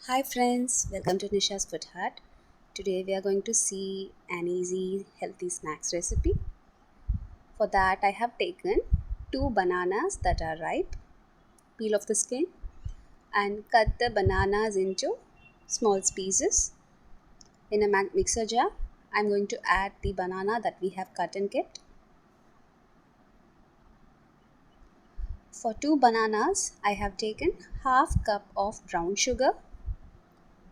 Hi friends, welcome to Nisha's Food Hut. Today we are going to see an easy healthy snacks recipe. For that I have taken 2 bananas that are ripe, peel off the skin and cut the bananas into small pieces. In a mixer jar, I'm going to add the banana that we have cut and kept. For 2 bananas, I have taken half cup of brown sugar.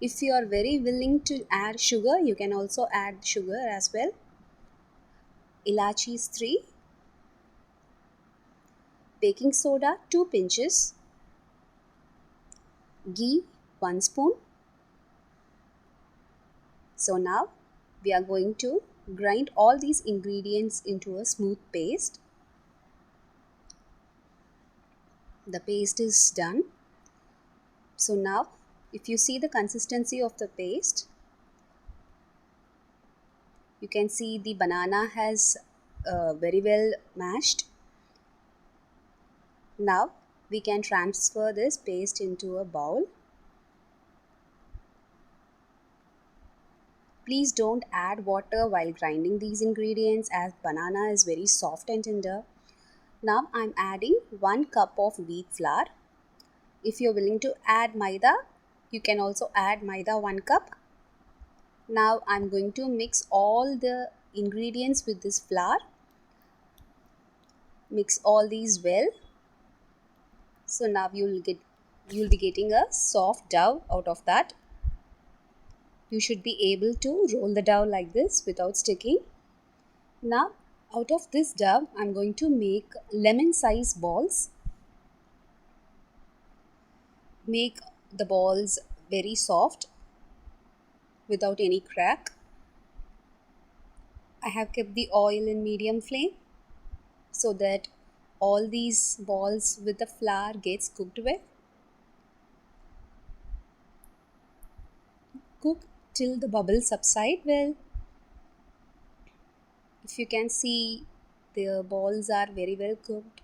If you are very willing to add sugar, you can also add sugar as well. Elachi is 3, baking soda 2 pinches, ghee 1 spoon. So now we are going to grind all these ingredients into a smooth paste. The paste is done. So now if you see the consistency of the paste, you can see the banana has very well mashed. Now we can transfer this paste into a bowl. Please don't add water while grinding these ingredients as banana is very soft and tender. Now I'm adding 1 cup of wheat flour. If you're willing to add maida, you can also add maida 1 cup. Now I'm going to mix all the ingredients with this flour. Mix all these well. So now you'll be getting a soft dough out of that. You should be able to roll the dough like this without sticking. Now out of this dough, I'm going to make lemon size balls. Make the balls very soft without any crack. I have kept the oil in medium flame so that all these balls with the flour gets cooked well. Cook till the bubbles subside well. If you can see, the balls are very well cooked.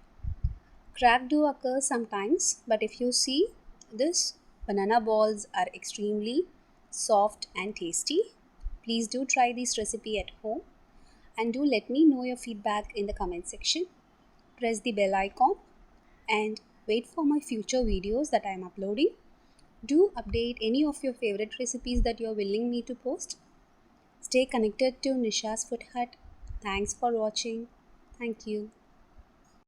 Crack do occur sometimes, but if you see, this banana balls are extremely soft and tasty. Please do try this recipe at home and do let me know your feedback in the comment section. Press the bell icon and wait for my future videos that I am uploading. Do update any of your favorite recipes that you are willing me to post. Stay connected to Nisha's Food Hut. Thanks for watching. Thank you.